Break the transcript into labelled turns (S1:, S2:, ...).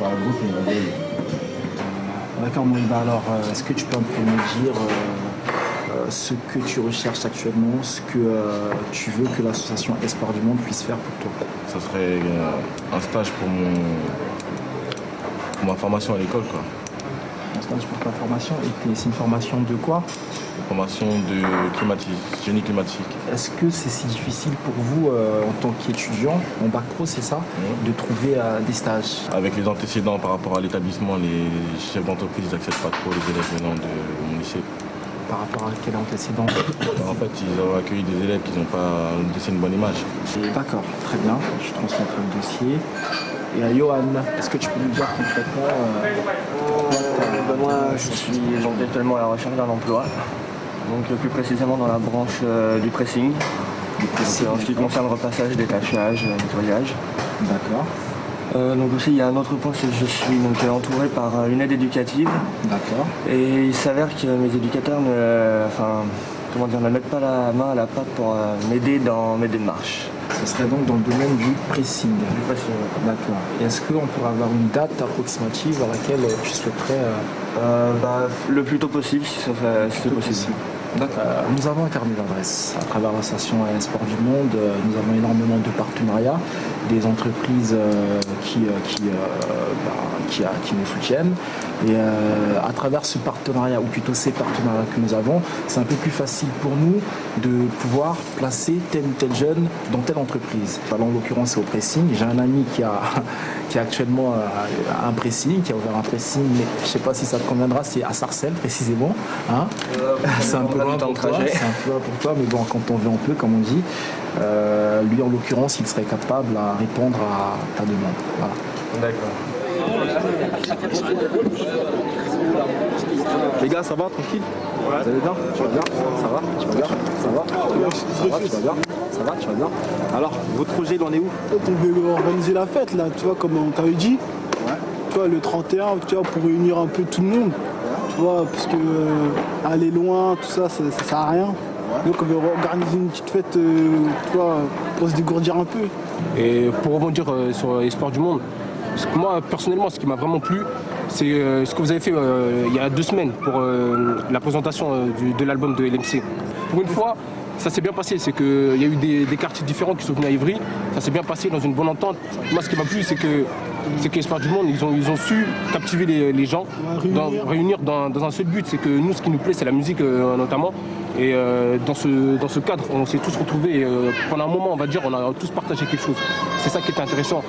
S1: par le groupe et la. D'accord, Moïba, alors est-ce que tu peux un peu me dire ce que tu recherches actuellement, ce que tu veux que l'association Espoir du Monde puisse faire pour toi?
S2: Ça serait un stage pour ma formation à l'école, quoi.
S1: Un stage pour ta formation, et c'est une formation de quoi?
S2: Formation de génie climatique.
S1: Est-ce que c'est si difficile pour vous, en tant qu'étudiant, en bac pro, c'est ça, de trouver des stages?
S2: Avec les antécédents par rapport à l'établissement, les chefs d'entreprise n'acceptent pas trop les élèves venant de mon lycée.
S1: Par rapport à quel antécédent?
S2: En fait, ils ont accueilli des élèves qui n'ont pas laissé une bonne image.
S1: D'accord, très bien, je transmettrai le dossier. Et à Johan, est-ce que tu peux nous dire concrètement
S3: moi, je suis donc actuellement à la recherche d'un emploi, donc plus précisément dans la branche du pressing. C'est en ce qui concerne repassage, détachage, nettoyage.
S1: D'accord.
S3: Donc aussi il y a un autre point, c'est que je suis donc entouré par une aide éducative.
S1: D'accord.
S3: Et il s'avère que mes éducateurs ne mettent pas la main à la pâte pour m'aider dans mes démarches.
S1: Ce serait donc dans le domaine du pressing.
S3: Du pressing.
S1: D'accord. Est-ce qu'on pourrait avoir une date approximative à laquelle tu souhaiterais
S3: le plus tôt possible, si c'est possible.
S1: D'accord. Nous avons un carnet d'adresses à travers l'association Espoir du Monde. Nous avons énormément de partenariats, des entreprises qui nous soutiennent. Et à travers ce partenariat, ou plutôt ces partenariats que nous avons, c'est un peu plus facile pour nous de pouvoir placer tel ou tel jeune dans telle entreprise. Alors, en l'occurrence, c'est au pressing. J'ai un ami qui a actuellement un pressing, qui a ouvert un pressing, mais je ne sais pas si ça te conviendra, c'est à Sarcelles précisément. Hein, c'est un peu loin pour toi, mais bon, quand on veut, on peut, comme on dit. Lui, en l'occurrence, il serait capable à répondre à ta demande. Voilà.
S3: D'accord.
S1: Les gars, ça va, tranquille? Vous allez bien? Tu vas bien? Ça va? Tu vas bien? Ça va? Tu vas bien? Ça va? Tu vas bien? Alors, votre projet, il en est où?
S4: On veut organiser la fête, là, tu vois, comme on t'avait dit.
S1: Ouais.
S4: Tu vois, le 31, tu vois, pour réunir un peu tout le monde. Tu vois, parce que aller loin, tout ça, ça sert à rien. Donc on veut organiser une petite fête, tu vois, pour se dégourdir un peu.
S5: Et pour rebondir sur Espoir du Monde, moi personnellement ce qui m'a vraiment plu, c'est ce que vous avez fait il y a 2 semaines pour la présentation de l'album de LMC. Pour une fois, ça s'est bien passé, c'est qu'il y a eu des quartiers différents qui sont venus à Ivry, ça s'est bien passé dans une bonne entente. Moi ce qui m'a plu, c'est qu'Espoir du Monde, ils ont su captiver les gens, réunir dans un seul but. C'est que nous, ce qui nous plaît, c'est la musique notamment. Et dans ce cadre, on s'est tous retrouvés. Et, pendant un moment, on va dire, on a tous partagé quelque chose. C'est ça qui est intéressant.